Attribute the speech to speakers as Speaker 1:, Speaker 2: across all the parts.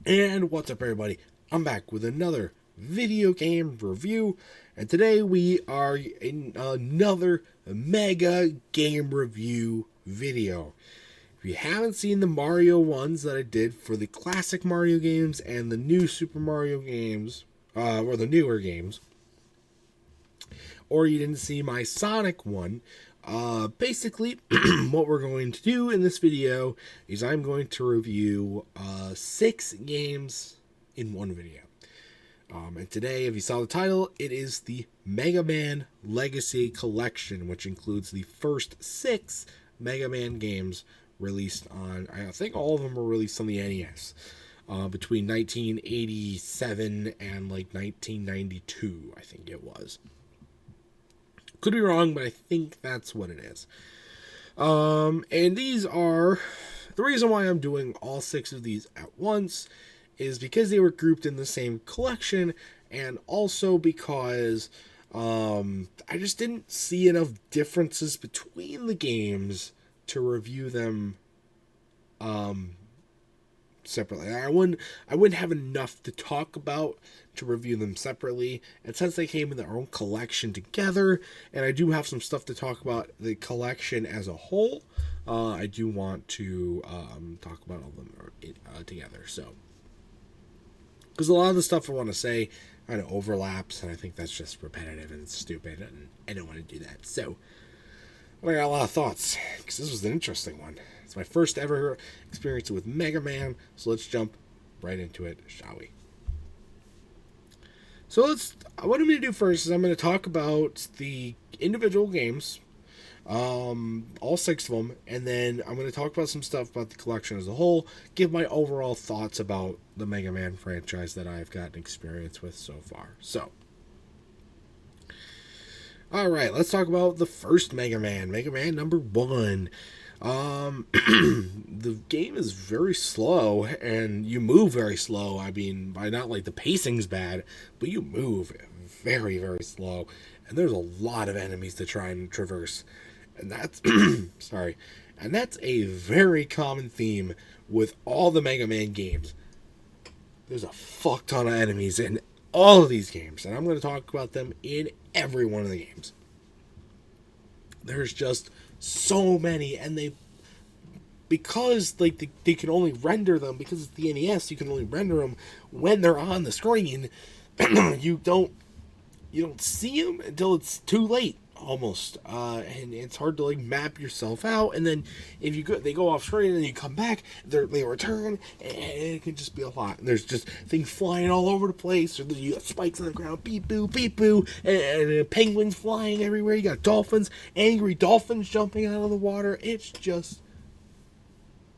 Speaker 1: And what's up, everybody? I'm back with another video game review, and today we are in another mega game review video. If you haven't seen the Mario ones that I did for the classic Mario games and the new Super Mario games, or the newer games, or you didn't see my Sonic one, basically, what we're going to do in this video is I'm going to review 6 games in one video. And today, if you saw the title, it is the Mega Man Legacy Collection, which includes the first 6 Mega Man games released on, I think all of them were released on the NES, between 1987 and like 1992, I think it was. Could be wrong, but I think that's what it is. And these are... The reason why I'm doing all 6 of these at once is because they were grouped in the same collection, and also because I just didn't see enough differences between the games to review them separately. I wouldn't have enough to talk about to review them separately, and since they came in their own collection together, and I do have some stuff to talk about the collection as a whole, I do want to talk about all of them together. So, because a lot of the stuff I want to say kind of overlaps, and I think that's just repetitive and stupid, and I don't want to do that. So, I got a lot of thoughts, because this was an interesting one. It's my first ever experience with Mega Man, so let's jump right into it, shall we? So what I'm going to do first is I'm going to talk about the individual games, all 6 of them, and then I'm going to talk about some stuff about the collection as a whole, give my overall thoughts about the Mega Man franchise that I've gotten experience with so far. So, alright, let's talk about the first Mega Man number 1. The game is very slow, and you move very slow. I mean, by not like the pacing's bad, but you move very, very slow, and there's a lot of enemies to try and traverse, and that's sorry, and that's a very common theme with all the Mega Man games. There's a fuck ton of enemies in all of these games, and I'm going to talk about them in every one of the games. There's just so many, and because like they can only render them, because it's the NES, you can only render them when they're on the screen. you don't see them until it's too late, almost, and it's hard to like map yourself out. And then if they go off screen, and then you come back, they return, and it can just be a lot. And there's just things flying all over the place, or you got spikes on the ground, beep boo, and penguins flying everywhere. You got dolphins, angry dolphins jumping out of the water. It's just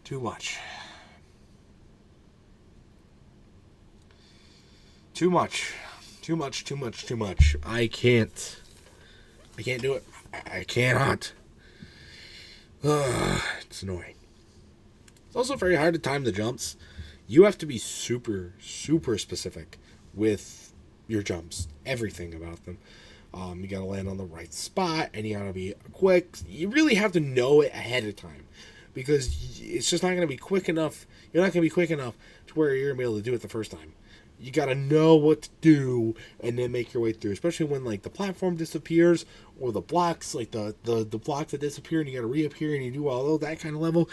Speaker 1: too much. Too much. I can't do it. I cannot. It's annoying. It's also very hard to time the jumps. You have to be super, super specific with your jumps. Everything about them. You gotta land on the right spot, and you gotta be quick. You really have to know it ahead of time, because it's just not going to be quick enough. You're not going to be quick enough to where you're going to be able to do it the first time. You got to know what to do and then make your way through, especially when like the platform disappears, or the blocks, like the blocks that disappear and you got to reappear, and you do all of that kind of level.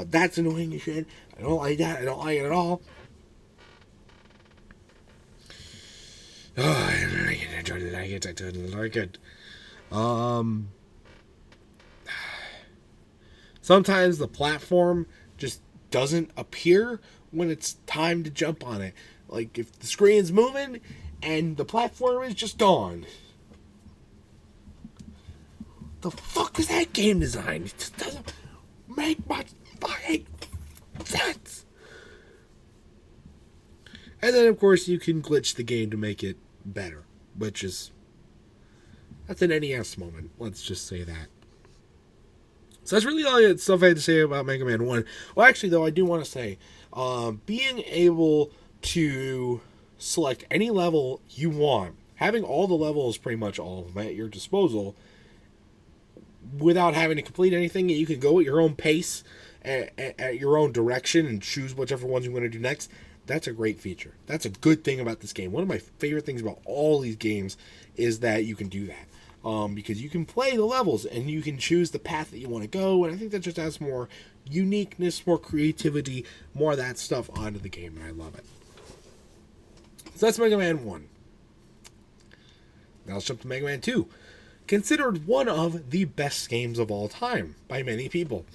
Speaker 1: That's annoying as shit. I don't like that. I don't like it at all. I don't like it. Sometimes the platform just doesn't appear when it's time to jump on it. Like, if the screen's moving and the platform is just gone. The fuck is that game design? It just doesn't make much fucking sense. And then, of course, you can glitch the game to make it better, which is... that's an NES moment. Let's just say that. So that's really all the stuff I had to say about Mega Man 1. Well, actually, though, I do want to say, being able to select any level you want, having all the levels, pretty much all of them, at your disposal, without having to complete anything, you can go at your own pace at your own direction and choose whichever ones you want to do next. That's a great feature. That's a good thing about this game. One of my favorite things about all these games is that you can do that. Because you can play the levels and you can choose the path that you want to go, and I think that just adds more uniqueness, more creativity, more of that stuff onto the game, and I love it. So that's Mega Man 1. Now let's jump to Mega Man 2. Considered one of the best games of all time by many people,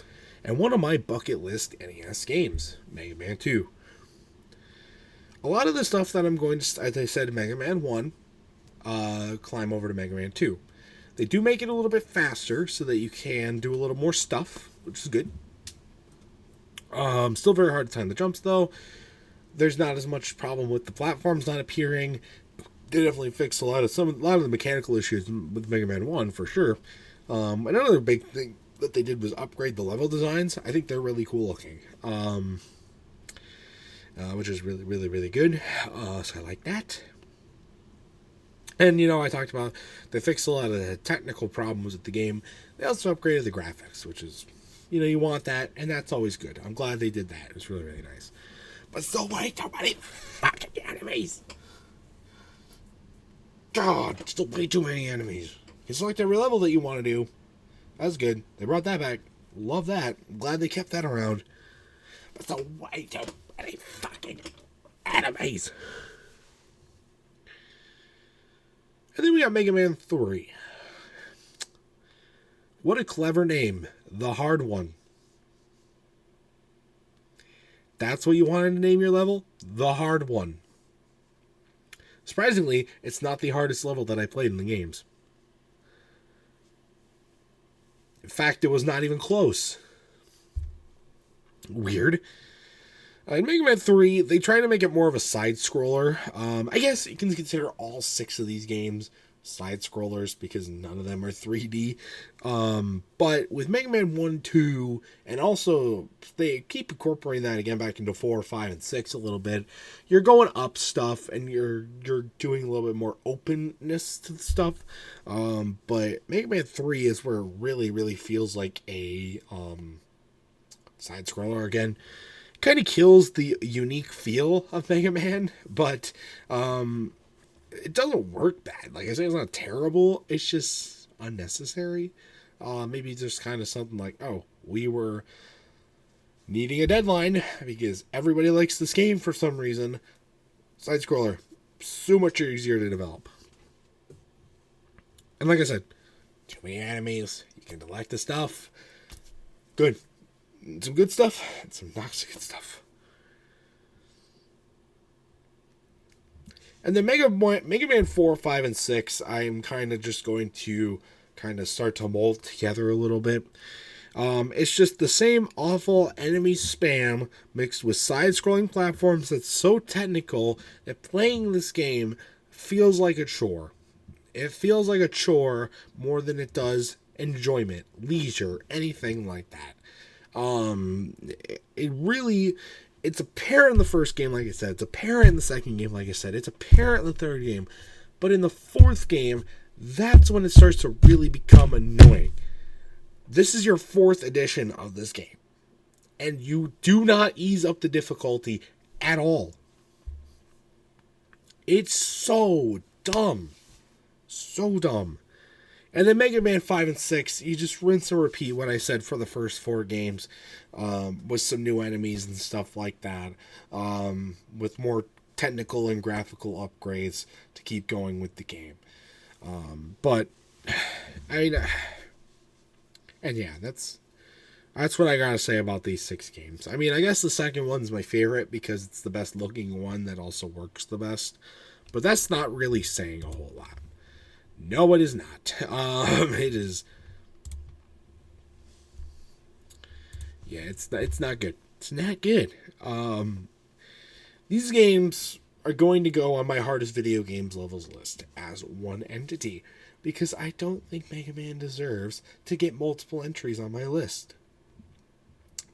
Speaker 1: and one of my bucket list NES games, Mega Man 2. A lot of the stuff that I'm going to, as I said, Mega Man 1, climb over to Mega Man 2. They do make it a little bit faster so that you can do a little more stuff, which is good. Still very hard to time the jumps, though. There's not as much problem with the platforms not appearing. They definitely fixed a lot of the mechanical issues with Mega Man 1 for sure. Another big thing that they did was upgrade the level designs. I think they're really cool looking, which is really, really, really good. So I like that. And, I talked about they fixed a lot of the technical problems with the game. They also upgraded the graphics, which is, you want that, and that's always good. I'm glad they did that. It was really, really nice. But still way too many fucking enemies. God, still way too many enemies. You select every level that you want to do. That's good. They brought that back. Love that. I'm glad they kept that around. But still way too many fucking enemies. And then we got Mega Man 3. What a clever name. The Hard One. That's what you wanted to name your level? The Hard One. Surprisingly, it's not the hardest level that I played in the games. In fact, it was not even close. Weird. In Mega Man 3, they try to make it more of a side-scroller. I guess you can consider all 6 of these games side-scrollers because none of them are 3D. But with Mega Man 1, 2, and also they keep incorporating that again back into 4, 5, and 6 a little bit, you're going up stuff and you're doing a little bit more openness to the stuff. But Mega Man 3 is where it really, really feels like a side-scroller again. Kind of kills the unique feel of Mega Man, but it doesn't work bad. Like I say, it's not terrible. It's just unnecessary. Maybe just kind of something like, oh, we were needing a deadline because everybody likes this game for some reason. Side scroller, so much easier to develop. And like I said, too many enemies. You can collect the stuff. Good. Some good stuff and some not so good stuff. And then Mega Man 4, 5, and 6, I'm kind of just going to kind of start to mold together a little bit. It's just the same awful enemy spam mixed with side-scrolling platforms that's so technical that playing this game feels like a chore. It feels like a chore more than it does enjoyment, leisure, anything like that. It's apparent in the first game, like I said. It's apparent in the second game, like I said. It's apparent in the third game. But in the fourth game, that's when it starts to really become annoying. This is your 4th edition of this game. And you do not ease up the difficulty at all. It's so dumb. So dumb. And then Mega Man 5 and 6, you just rinse and repeat what I said for the first 4 games, with some new enemies and stuff like that, with more technical and graphical upgrades to keep going with the game. But, I mean, and yeah, that's what I gotta say about these 6 games. I mean, I guess the second one's my favorite because it's the best looking one that also works the best, but that's not really saying a whole lot. No, it is not. It is. Yeah, it's not good. It's not good. These games are going to go on my hardest video games levels list as one entity because I don't think Mega Man deserves to get multiple entries on my list.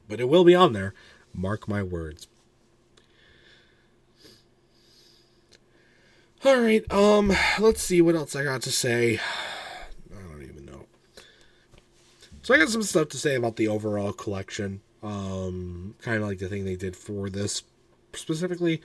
Speaker 1: But it will be on there. Mark my words. Alright, let's see what else I got to say. I don't even know. So I got some stuff to say about the overall collection. Kind of like the thing they did for this specifically.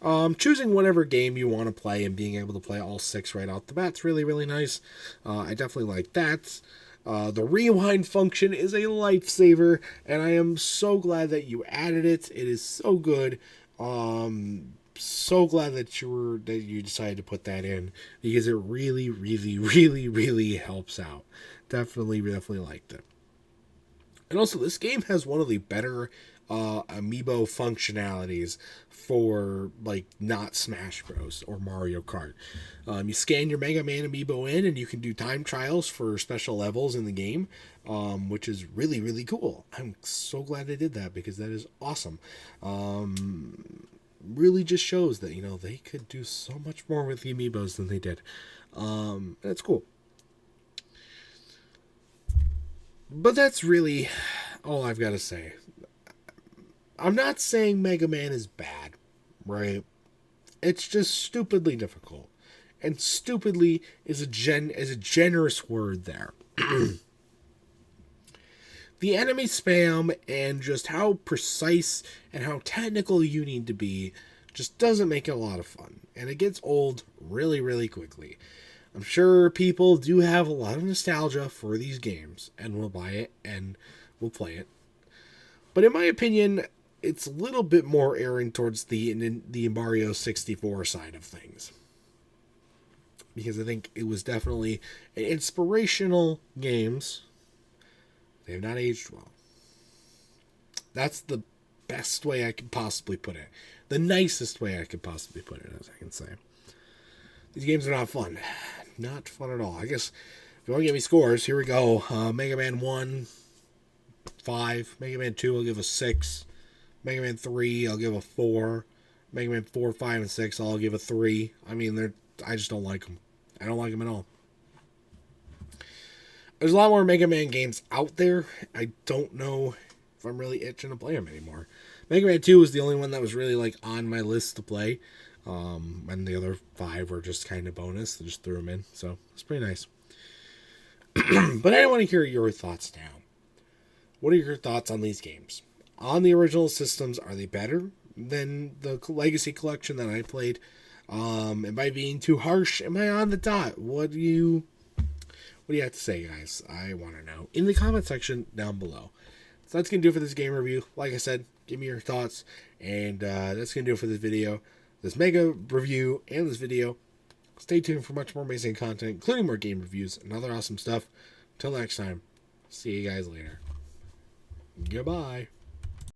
Speaker 1: Choosing whatever game you want to play and being able to play all 6 right out the bat's really, really nice. I definitely like that. The rewind function is a lifesaver, and I am so glad that you added it. It is so good. So glad that you decided to put that in, because it really, really, really, really helps out. Definitely liked it. And also, this game has one of the better amiibo functionalities for, like, not Smash Bros. Or Mario Kart. You scan your Mega Man amiibo in, and you can do time trials for special levels in the game, which is really, really cool. I'm so glad they did that, because that is awesome. Really just shows that, they could do so much more with the amiibos than they did. That's cool. But that's really all I've got to say. I'm not saying Mega Man is bad, right? It's just stupidly difficult. And stupidly is a generous word there. The enemy spam and just how precise and how technical you need to be just doesn't make it a lot of fun. And it gets old really, really quickly. I'm sure people do have a lot of nostalgia for these games and will buy it and will play it. But in my opinion, it's a little bit more erring towards the Mario 64 side of things. Because I think it was definitely inspirational games. They have not aged well. That's the best way I could possibly put it. The nicest way I could possibly put it, as I can say. These games are not fun. Not fun at all. I guess if you want to give me scores, here we go. Mega Man 1, 5. Mega Man 2, I'll give a 6. Mega Man 3, I'll give a 4. Mega Man 4, 5, and 6, I'll give a 3. I mean, I just don't like them. I don't like them at all. There's a lot more Mega Man games out there. I don't know if I'm really itching to play them anymore. Mega Man 2 was the only one that was really, like, on my list to play. And the other 5 were just kind of bonus. I just threw them in. So, it's pretty nice. But I want to hear your thoughts now. What are your thoughts on these games? On the original systems, are they better than the Legacy Collection that I played? Am I being too harsh? Am I on the dot? What do you have to say, guys? I want to know in the comment section down below. So that's going to do it for this game review. Like I said, give me your thoughts. And that's going to do it for this video. This mega review and this video. Stay tuned for much more amazing content, including more game reviews and other awesome stuff. Until next time, see you guys later. Goodbye.